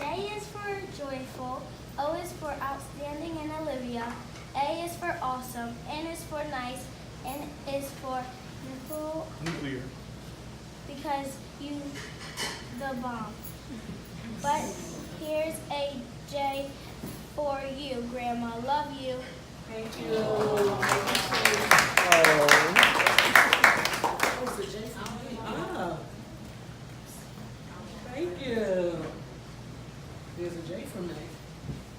J is for joyful, O is for outstanding and Olivia, A is for awesome, N is for nice, N is for nuclear. Because you the bomb. But here's a J for you, Grandma. Love you. Thank you. What's the J? Ah. Thank you. There's a J for me.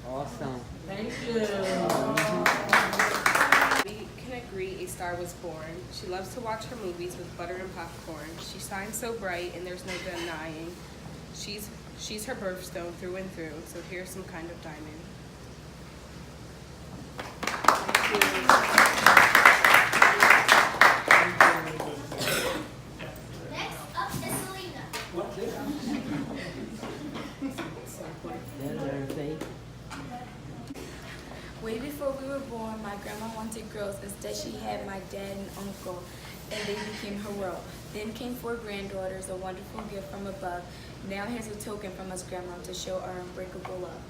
Awesome. Thank you. We can agree a star was born. She loves to watch her movies with butter and popcorn. She shines so bright and there's no denying. She's her birthstone through and through, so here's some kind of diamond. Next up is Selena. Way before we were born, my grandma wanted girls. Instead, she had my dad and uncle, and they became her world. Then came 4 granddaughters, a wonderful gift from above. Now here's a token from us, Grandma, to show our unbreakable love.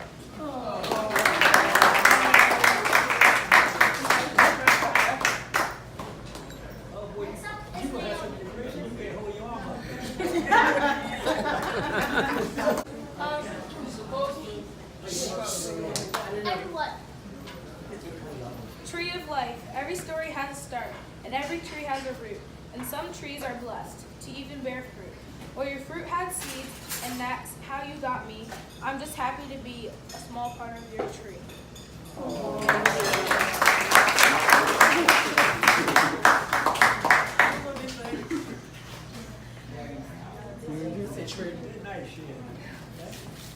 Next up is everyone. Tree of life. Every story has a start, and every tree has a root. And some trees are blessed to even bear fruit. Well, your fruit had seeds, and that's how you got me. I'm just happy to be a small part of your tree.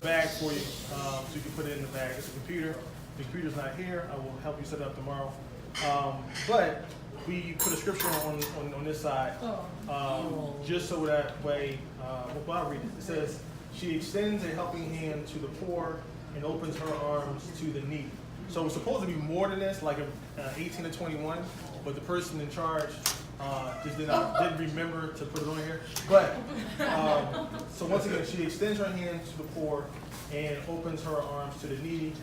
Bag for you, so you can put it in the bag. It's a computer. The computer's not here. I will help you set it up tomorrow. But we put a scripture on this side, just so that way, well, I'll read it. It says, she extends a helping hand to the poor and opens her arms to the needy. So it's supposed to be more than this, like 18 to 21, but the person in charge just didn't remember to put it on here. But, so once again, she extends her hand to the poor and opens her arms to the needy.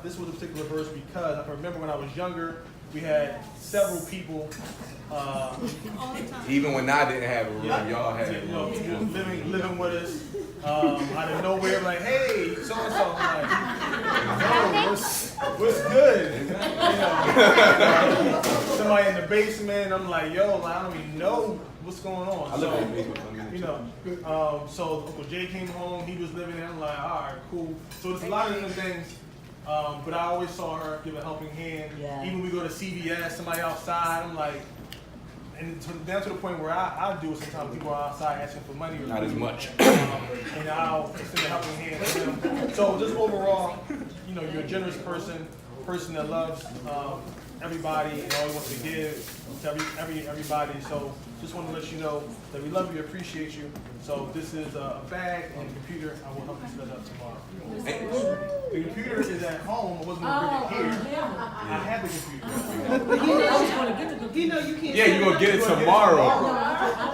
This was a particular verse because I can remember when I was younger, we had several people. Even when I didn't have a room, y'all had You know, living with us. Out of nowhere, like, hey, so and so, like, yo, what's good? You know, somebody in the basement. I'm like, yo, like, I don't even know what's going on. I live in the basement. You know, so Uncle Jay came home. He was living there. I'm like, all right, cool. So there's a lot of different things. But I always saw her give a helping hand. Yeah. Even we go to CVS, somebody outside, I'm like, and down to the point where I do it sometimes. People are outside asking for money. Or Not as much. And I'll extend a helping hand to them. So just overall, you know, you're a generous person that loves everybody and always wants to give to everybody. So just want to let you know that we love you, appreciate you. So this is a bag and a computer. I will help you set up tomorrow. The computer is at home. I wasn't going to bring it here. I have the computer. You know you can't. Yeah, you're gonna get it tomorrow. I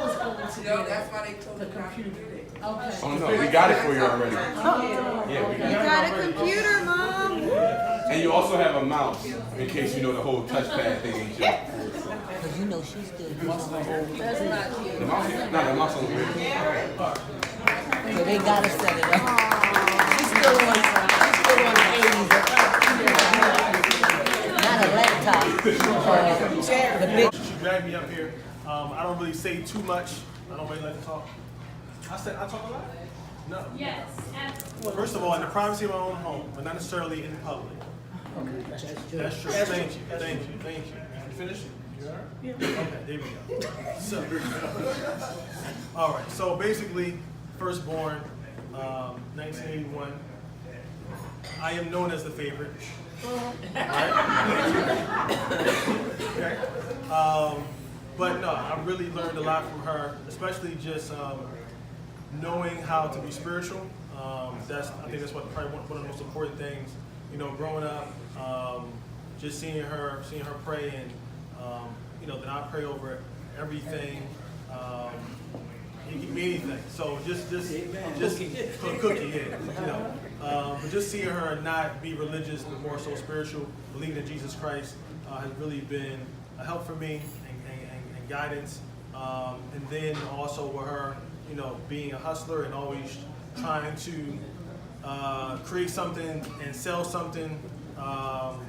was going to No, that's why they told the me not to computer. do it. Okay. Oh no, we got it for you already. Yeah, we You got it. Got a computer, Mom. And you also have a mouse in case you know the whole touchpad thing ain't shit. Because you know she's still doing That's not you. The mouse, no, the mouse on the way. so they gotta set it up. She's still on the 80s. Not a laptop. The big. She dragged me up here. I don't really say too much. I don't really like to talk. I talk a lot? No. Yes. First of all, in the privacy of my own home, but not necessarily in public. That's true. Thank you. You finished? You all right? Yeah. Okay, there we go. So, all right. So basically, firstborn, 1981. I am known as the favorite. Right? Okay. But no, I really learned a lot from her, especially just knowing how to be spiritual. I think that's probably one of the most important things. You know, growing up, just seeing her pray, and you know, that I pray over everything. You can be anything. So just cookie, yeah. But just seeing her not be religious, but more so spiritual, believing in Jesus Christ, has really been a help for me and guidance. And then also with her, being a hustler and always trying to create something and sell something. I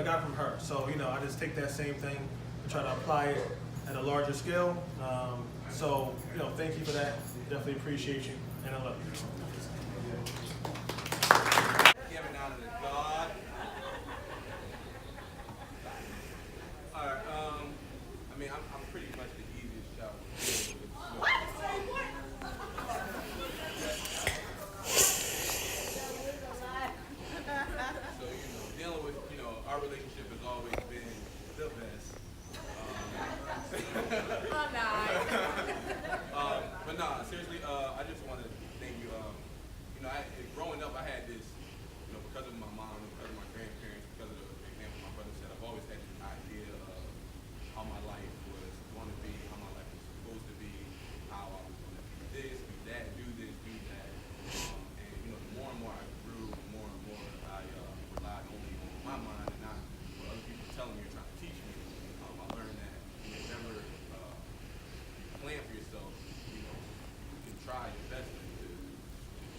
got from her. So I just take that same thing and try to apply it at a larger scale. So thank you for that. Definitely appreciate you, and I love you. Giving honor to God. All right. I'm pretty much the easiest child. So dealing with our relationship has always been the best. But nah, seriously, I just want to thank you. Growing up, I had this, because of my mom, because of my grandparents, because of the example my brother said, I've always had this idea of how my life was going to be, how my life was supposed to be, how I was going to be this, be that, do this, do that. And the more and more I grew, the more and more I relied only on my mind and not what other people telling me or trying to teach me. I learned that never plan for yourself. You can try your best to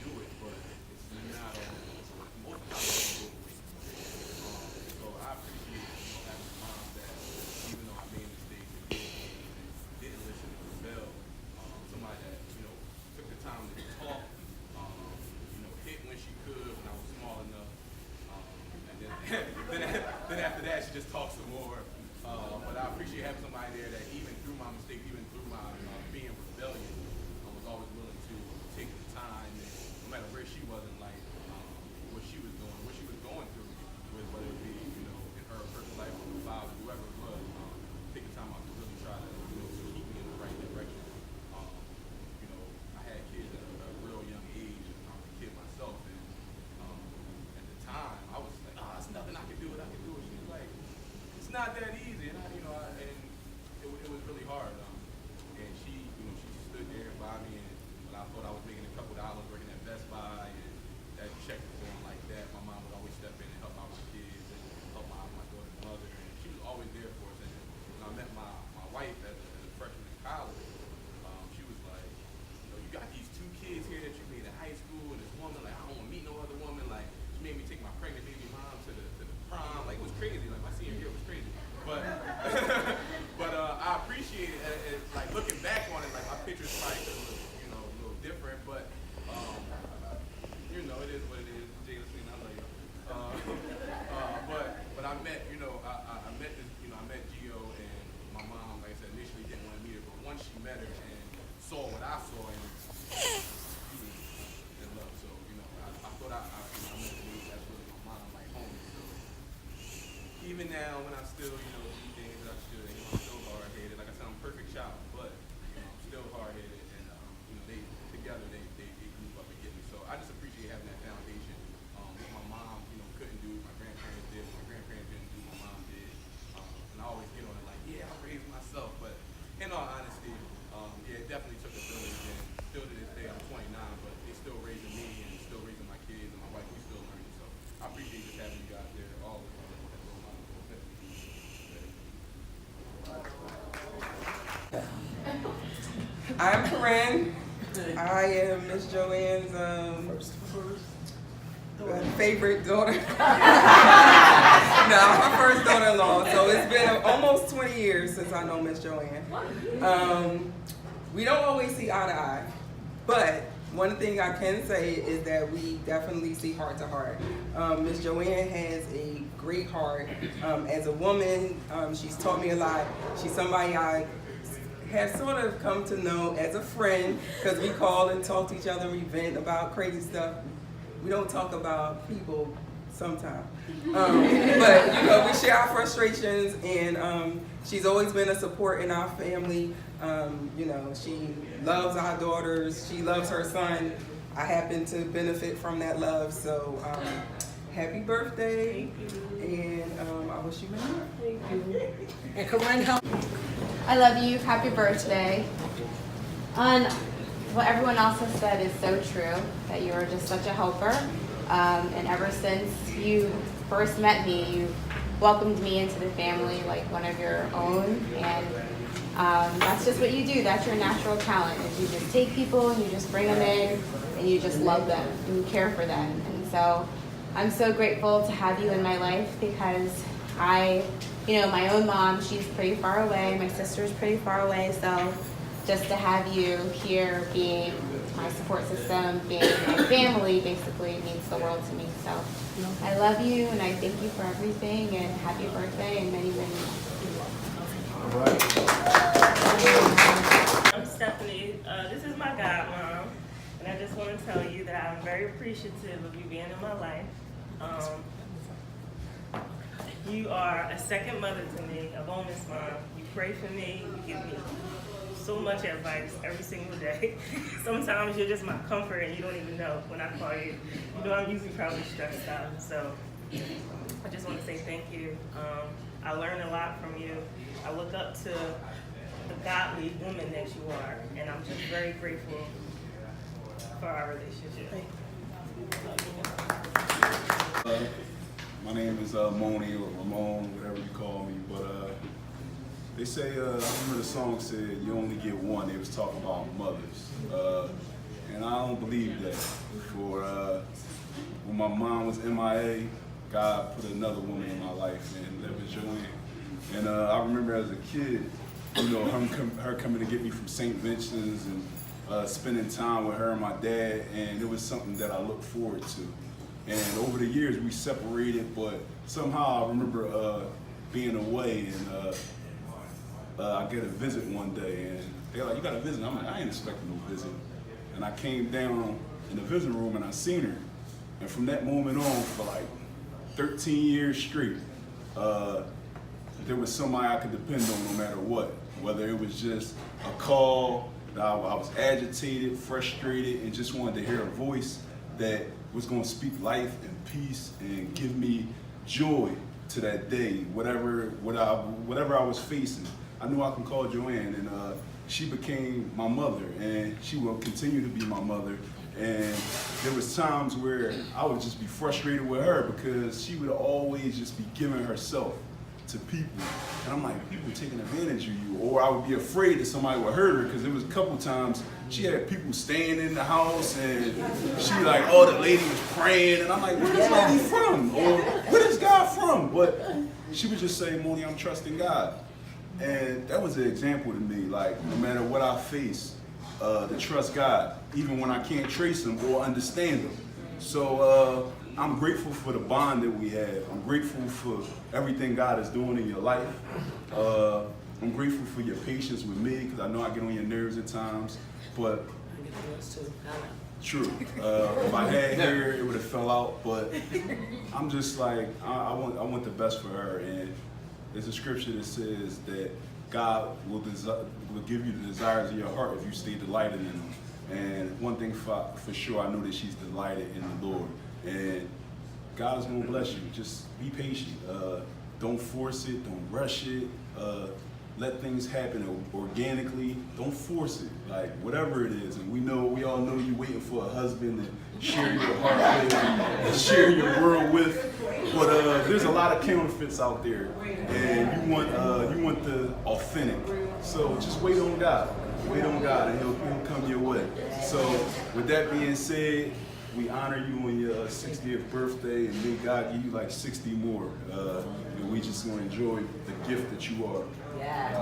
do it, but it's not most of the time. So I appreciate having a mom that, even though I made mistakes and didn't listen to rebel, somebody that took the time to talk, hit when she could when I was small enough, and then after that she just talked some more. But I appreciate having somebody there that even through my mistakes, even through my being rebellious, was always willing to take the time, and no matter where she was in life, what she was doing, what she was going through, with whether it be in her personal life or her father, whoever it was, take the time out to really try to keep me in the right direction. I had kids at a real young age, and I was a kid myself, and at the time I was like, it's nothing I can do it. She was like, it's not that easy, and it was really hard. And she stood there by me, and when I thought I was making a couple dollars working at Best Buy, and that check was going like that, my mom would always step in and help out my kids and help my daughter's mother, and she was always there for us. And when I met my wife as a freshman in college, she was like, you got these two kids here that you made in high school, and this woman, like, I don't want to meet no other woman. Like, she made me take my pregnant baby mom to the prom. Like, it was crazy. Like, my senior year was crazy. But I appreciate it. Like, looking back on it, like, my pictures probably could look, a little different. But it is what it is. Jason, I love you. But I met, I met this, I met Gio, and my mom, like I said, initially didn't want to meet her, but once she met her and saw what I saw, and she was in love. So, I thought I met the lady that's really my mom, like home. So even now, when I still, do things that I should, I'm still hard-headed. Like I said, I'm a perfect child, but I'm still hard-headed, and they together they group up and get me. So I just appreciate having that foundation. What my mom, couldn't do, my grandparents did. What my grandparents didn't do, my mom did. And I always get on it like, yeah, I raised myself. But in all honesty, it definitely took a village, and still to this day, I'm 29, but they still raising me and still raising my kids and my wife. We still learning. So I appreciate just having you guys there, all of you. I'm Corinne. I am Miss Joanne's favorite daughter. No, I'm her first daughter-in-law. So it's been almost 20 years since I know Miss Joanne. We don't always see eye to eye, but one thing I can say is that we definitely see heart to heart. Miss Joanne has a great heart. As a woman, she's taught me a lot. She's somebody I have sort of come to know as a friend, because we call and talk to each other, we vent about crazy stuff. We don't talk about people sometimes. But we share our frustrations, and she's always been a support in our family. She loves our daughters, she loves her son. I happen to benefit from that love, so happy birthday, and I wish you many more. Thank you. And Corinne, help. I love you. Happy birthday. What everyone else has said is so true, that you are just such a helper. And ever since you first met me, you welcomed me into the family like one of your own. And that's just what you do. That's your natural talent, is you just take people and you just bring them in and you just love them and you care for them. And so I'm so grateful to have you in my life, because my own mom, she's pretty far away. My sister's pretty far away. So just to have you here being my support system, being my family, basically means the world to me. So I love you and I thank you for everything, and happy birthday and many, many more. All right. I'm Stephanie. This is my godmom, and I just want to tell you that I'm very appreciative of you being in my life. You are a second mother to me, a bonus mom. You pray for me, you give me so much advice every single day. Sometimes you're just my comfort and you don't even know when I call you. You know I'm usually probably stressed out, so I just want to say thank you. I learned a lot from you. I look up to the godly woman that you are, and I'm just very grateful for our relationship. My name is Moni, or Ramon, whatever you call me, but they say, I remember the song said, you only get one. They was talking about mothers. And I don't believe that. For when my mom was MIA, God put another woman in my life, and that was Joanne. And I remember as a kid, her coming to get me from St. Vincent's and spending time with her and my dad, and it was something that I looked forward to. And over the years, we separated, but somehow I remember being away, and I get a visit one day, and they're like, you got a visit? I'm like, I ain't expecting no visit. And I came down in the visiting room and I seen her. And from that moment on, for like 13 years straight, there was somebody I could depend on no matter what. Whether it was just a call, I was agitated, frustrated, and just wanted to hear a voice that was going to speak life and peace and give me joy to that day, whatever I was facing. I knew I can call Joanne, and she became my mother, and she will continue to be my mother. And there was times where I would just be frustrated with her because she would always just be giving herself to people. And I'm like, people taking advantage of you. Or I would be afraid that somebody would hurt her, because there was a couple times she had people staying in the house and she like, oh, the lady was praying. And I'm like, where this lady from? Or where is God from? But she would just say, Moni, I'm trusting God. And that was an example to me, like no matter what I face, to trust God, even when I can't trace him or understand him. So I'm grateful for the bond that we have. I'm grateful for everything God is doing in your life. I'm grateful for your patience with me, because I know I get on your nerves at times, but true. If I had hair, it would have fell out, but I'm just like, I want the best for her. And there's a scripture that says that God will give you the desires of your heart if you stay delighted in them. And one thing for sure, I know that she's delighted in the Lord. And God is going to bless you. Just be patient. Don't force it. Don't rush it. Let things happen organically. Don't force it. Like whatever it is. And we all know you're waiting for a husband to share your heart with and share your world with. But there's a lot of counterfeits out there, and you want the authentic. So just wait on God. Wait on God, and He'll come your way. So with that being said, we honor you on your 60th birthday, and may God give you like 60 more. And we just gonna enjoy the gift that you are. Yeah.